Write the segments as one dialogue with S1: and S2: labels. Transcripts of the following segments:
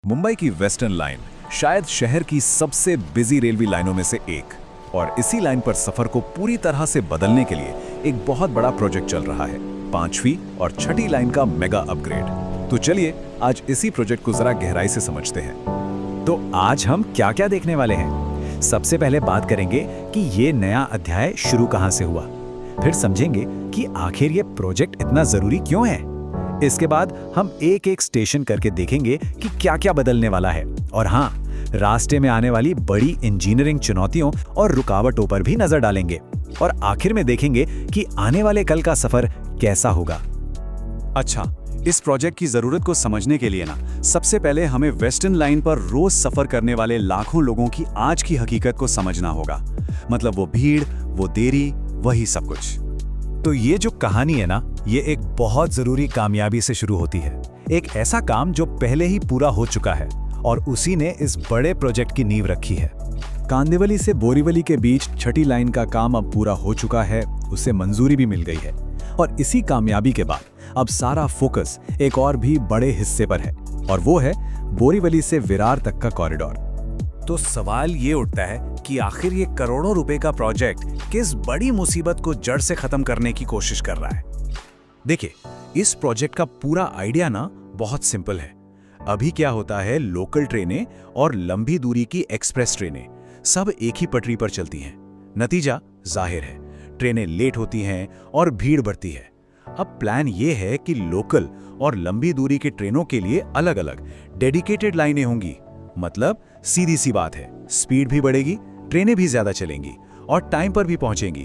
S1: मुंबई की western line शायद शहर की सबसे बिजी रेलवे लाइनों में से एक, और इसी लाइन पर सफर को पूरी तरह से बदलने के लिए एक बहुत बड़ा प्रोजेक्ट चल रहा है, 5वीं और 6ठी लाइन का मेगा अपग्रेड। तो चलिए आज इसी प्रोजेक्ट को जरा गहराई से समझते हैं।
S2: तो आज हम क्या क्या देखने वाले हैं? सबसे पहले बात करेंगे कि ये नया अध्याय शुरू कहां से हुआ, फिर समझेंगे कि आखिर ये प्रोजेक्ट इतना जरूरी क्यों है। इसके बाद हम एक एक स्टेशन करके देखेंगे कि क्या क्या बदलने वाला है, और हाँ, रास्ते में आने वाली बड़ी इंजीनियरिंग चुनौतियों और रुकावटों पर भी नजर डालेंगे, और आखिर में देखेंगे कि आने वाले कल का सफर कैसा होगा।
S3: अच्छा, इस प्रोजेक्ट की जरूरत को समझने के लिए सबसे पहले हमें वेस्टर्न लाइन पर रोज सफर करने वाले लाखों लोगों की आज की हकीकत को समझना होगा। मतलब वो भीड़, वो देरी, वही सब कुछ।
S2: तो ये जो कहानी है ना, ये एक बहुत जरूरी कामयाबी से शुरू होती है। एक ऐसा काम जो पहले ही पूरा हो चुका है, और उसी ने इस बड़े प्रोजेक्ट की नींव रखी है।
S1: कांदिवली से बोरीवली के बीच 6ठी लाइन का काम अब पूरा हो चुका है, उसे मंजूरी भी मिल गई है, और इसी कामयाबी के बाद अब सारा फोकस एक और भी बड़े हिस्से पर है, और वो है बोरीवली से विरार तक का कॉरिडोर।
S2: तो सवाल ये उठता है कि आखिर ये करोड़ों रुपए का प्रोजेक्ट किस बड़ी मुसीबत को जड़ से खत्म करने की कोशिश कर रहा है। देखिए, इस प्रोजेक्ट का पूरा आइडिया बहुत सिंपल है। अभी क्या होता है, लोकल ट्रेनें और लंबी दूरी की एक्सप्रेस ट्रेनें सब एक ही पटरी पर चलती हैं। नतीजा जाहिर है, ट्रेनें लेट होती हैं और भीड़ बढ़ती है। अब प्लान ये है कि लोकल और लंबी दूरी की ट्रेनों के लिए अलग अलग डेडिकेटेड लाइनें होंगी। मतलब सीधी सी बात है, स्पीड भी बढ़ेगी, ट्रेनें भी ज्यादा चलेंगी और टाइम पर भी पहुंचेंगी।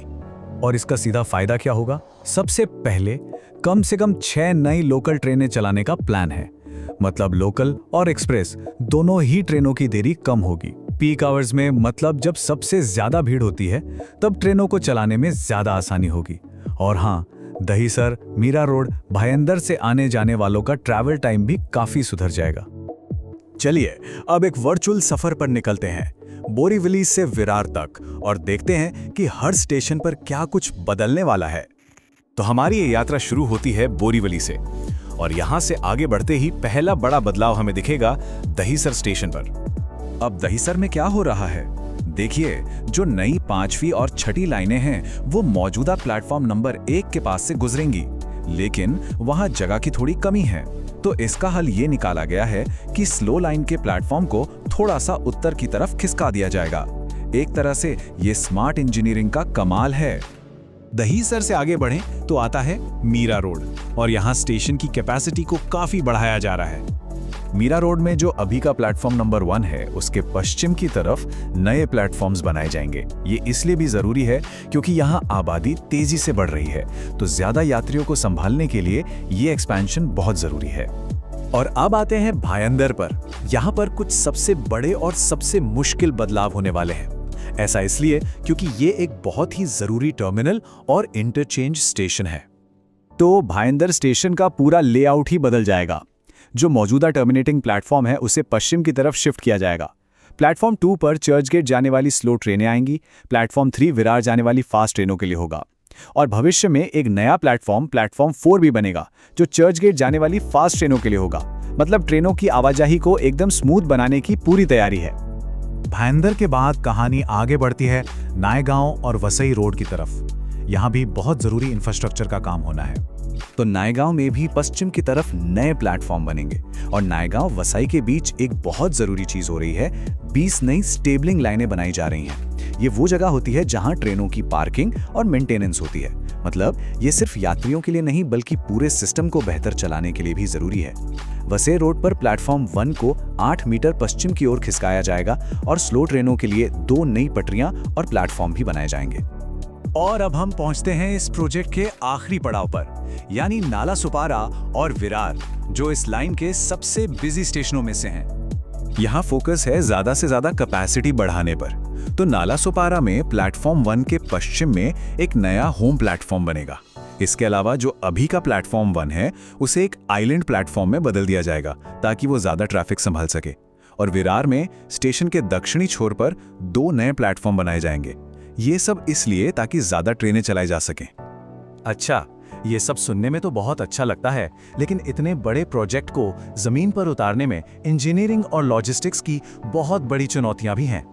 S1: और इसका सीधा फायदा क्या होगा? सबसे पहले कम से कम 6 नई लोकल ट्रेनें चलाने का प्लान है। मतलब लोकल और एक्सप्रेस दोनों ही ट्रेनों की देरी कम होगी। पीक आवर्स में, मतलब जब सबसे ज्यादा भीड़ होती है, तब ट्रेनों को चलाने में ज्यादा आसानी होगी। और हाँ, दहीसर, मीरा रोड, भायंदर से आने जाने वालों का ट्रैवल टाइम भी काफी सुधर जाएगा।
S2: चलिए अब एक वर्चुअल सफर पर निकलते हैं, बोरीवली से विरार तक, और देखते हैं कि हर स्टेशन पर क्या कुछ बदलने वाला है। तो हमारी ये यात्रा शुरू होती है बोरीवली से, और यहां से आगे बढ़ते ही पहला बड़ा बदलाव हमें दिखेगा दहीसर स्टेशन पर।
S1: अब दहीसर में क्या हो रहा है? देखिए, जो नई 5वीं और 6ठी लाइनें हैं वो मौजूदा प्लेटफॉर्म नंबर 1 के पास से गुजरेंगी, लेकिन वहां जगह की थोड़ी कमी है। तो इसका हल ये निकाला गया है कि स्लो लाइन के प्लेटफॉर्म को थोड़ा सा उत्तर की तरफ खिसका दिया जाएगा। एक तरह से ये स्मार्ट इंजीनियरिंग का कमाल है।
S2: दहीसर से आगे बढ़ें तो आता है मीरा रोड, और यहाँ स्टेशन की कैपेसिटी को काफी बढ़ाया जा रहा है।
S1: मीरा रोड में जो अभी का प्लेटफॉर्म नंबर 1 है, उसके पश्चिम की तरफ नए प्लेटफॉर्म्स बनाए जाएंगे। ये इसलिए भी जरूरी है क्योंकि यहाँ आबादी तेजी से बढ़ रही है, तो ज्यादा यात्रियों को संभालने के लिए ये एक्सपेंशन बहुत जरूरी है।
S2: और अब आते हैं भायंदर पर। यहाँ पर कुछ सबसे बड़े और सबसे मुश्किल बदलाव होने वाले हैं। ऐसा इसलिए क्योंकि ये एक बहुत ही जरूरी टर्मिनल और इंटरचेंज स्टेशन है।
S1: तो भायंदर स्टेशन का पूरा लेआउट ही बदल जाएगा। जो मौजूदा टर्मिनेटिंग प्लेटफॉर्म है उसे पश्चिम की तरफ शिफ्ट किया जाएगा। प्लेटफॉर्म 2 पर चर्चगेट जाने वाली स्लो ट्रेनें आएंगी। प्लेटफॉर्म 3 विरार जाने वाली फास्ट ट्रेनों के लिए होगा। और भविष्य में एक नया प्लेटफॉर्म 4 भी बनेगा, जो चर्चगेट जाने वाली फास्ट ट्रेनों के लिए होगा। मतलब ट्रेनों की आवाजाही को एकदम स्मूथ बनाने की पूरी तैयारी है।
S2: भायंदर के बाद कहानी आगे बढ़ती है नायगांव और वसई रोड की तरफ। यहाँ भी बहुत जरूरी इंफ्रास्ट्रक्चर का काम होना है।
S1: तो नायगांव में भी पश्चिम की तरफ नए प्लेटफॉर्म बनेंगे, और नायगांव वसई के बीच एक बहुत जरूरी चीज हो रही है। 20 नई स्टेबलिंग लाइनें बनाई जा रही हैं। ये वो जगह होती है जहां ट्रेनों की पार्किंग और मेंटेनेंस होती है। मतलब ये सिर्फ यात्रियों के लिए नहीं, बल्कि पूरे सिस्टम को बेहतर चलाने के लिए भी जरूरी है। वसई रोड पर प्लेटफॉर्म 1 को 8 मीटर पश्चिम की ओर खिसकाया जाएगा, और स्लो ट्रेनों के लिए 2 नई पटरियां और प्लेटफॉर्म भी बनाए जाएंगे।
S2: और अब हम पहुंचते हैं इस प्रोजेक्ट के आखिरी पड़ाव पर, यानी नालासोपारा और विरार, जो इस लाइन के सबसे बिजी स्टेशनों में से हैं।
S1: यहाँ फोकस है ज्यादा से ज्यादा कैपेसिटी बढ़ाने पर। तो नालासोपारा में प्लेटफॉर्म 1 के पश्चिम में एक नया होम प्लेटफॉर्म बनेगा। इसके अलावा जो अभी का प्लेटफॉर्म 1 है उसे एक आइलैंड प्लेटफॉर्म में बदल दिया जाएगा, ताकि वो ज्यादा ट्रैफिक संभाल सके। और विरार में स्टेशन के दक्षिणी छोर पर 2 नए प्लेटफॉर्म बनाए जाएंगे। ये सब इसलिए ताकि ज्यादा ट्रेनें चलाई जा सकें।
S2: अच्छा, ये सब सुनने में तो बहुत अच्छा लगता है, लेकिन इतने बड़े प्रोजेक्ट को जमीन पर उतारने में इंजीनियरिंग और लॉजिस्टिक्स की बहुत बड़ी चुनौतियां भी हैं।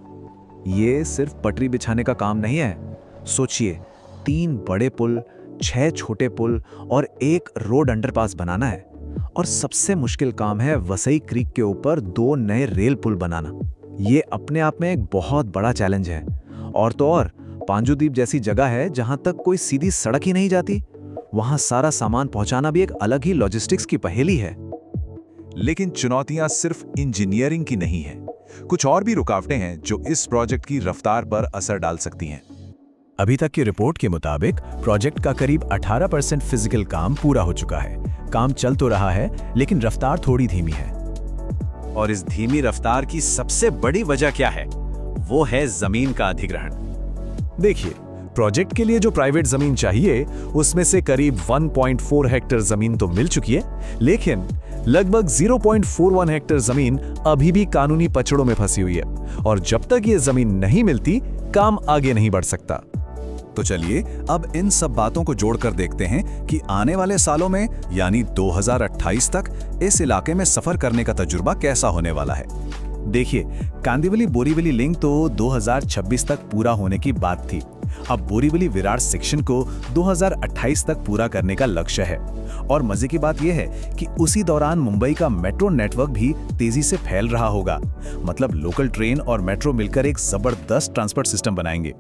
S1: ये सिर्फ पटरी बिछाने का काम नहीं है। सोचिए, 3 बड़े पुल, 6 छोटे पुल और 1 रोड अंडरपास बनाना है। और सबसे मुश्किल काम है वसई क्रीक के ऊपर 2 नए रेल पुल बनाना। ये अपने आप में एक बहुत बड़ा चैलेंज है। और तो और, पांजुद्वीप जैसी जगह है जहां तक कोई सीधी सड़क ही नहीं जाती। वहां सारा सामान पहुंचाना भी एक अलग ही लॉजिस्टिक्स की पहेली है।
S2: लेकिन चुनौतियां सिर्फ इंजीनियरिंग की नहीं हैं। कुछ और भी रुकावटें हैं जो इस प्रोजेक्ट की रफ्तार पर असर डाल सकती हैं। अभी तक की रिपोर्ट के मुताबिक प्रोजेक्ट का करीब 18% फिजिकल काम पूरा हो चुका है। काम चल तो रहा है, लेकिन रफ्तार थोड़ी धीमी है।
S3: और इस धीमी रफ्तार की सबसे बड़ी वजह क्या है? वो है जमीन का अधिग्रहण।
S2: देखिए, प्रोजेक्ट के लिए जो प्राइवेट जमीन चाहिए, उसमें से करीब 1.4 हेक्टेयर जमीन तो मिल चुकी है, लेकिन लगभग 0.41 हेक्टेयर जमीन अभी भी कानूनी पचड़ों में फंसी हुई है। और जब तक ये जमीन नहीं मिलती, काम आगे नहीं बढ़ सकता। तो चलिए अब इन सब बातों को जोड़कर देखते हैं कि आने वाले सालों में, यानी 2028 तक, इस इलाके में सफर करने का तजुर्बा कैसा होने वाला है। देखिए, कांदिवली बोरीवली लिंक तो 2026 तक पूरा होने की बात थी। अब बोरीवली विरार सेक्शन को 2028 तक पूरा करने का लक्ष्य है। और मजे की बात यह है कि उसी दौरान मुंबई का मेट्रो नेटवर्क भी तेजी से फैल रहा होगा। मतलब लोकल ट्रेन और मेट्रो मिलकर एक जबरदस्त ट्रांसपोर्ट सिस्टम बनाएंगे।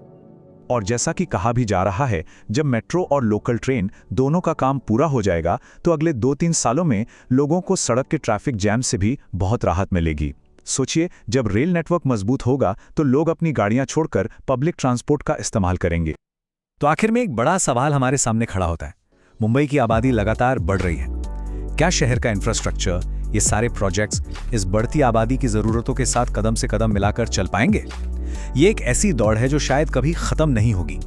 S2: और जैसा कि कहा भी जा रहा है, जब मेट्रो और लोकल ट्रेन दोनों का काम पूरा हो जाएगा तो अगले 2-3 सालों में लोगों को सड़क के ट्रैफिक जैम से भी बहुत राहत मिलेगी। सोचिए, जब रेल नेटवर्क मजबूत होगा तो लोग अपनी गाड़ियां छोड़कर पब्लिक ट्रांसपोर्ट का इस्तेमाल करेंगे। तो आखिर में एक बड़ा सवाल हमारे सामने खड़ा होता है। मुंबई की आबादी लगातार बढ़ रही है। क्या शहर का इंफ्रास्ट्रक्चर, ये सारे प्रोजेक्ट्स इस बढ़ती आबादी की जरूरतों के साथ कदम से कदम मिलाकर चल पाएंगे? ये एक ऐसी दौड़ है जो शायद कभी खत्म नहीं होगी।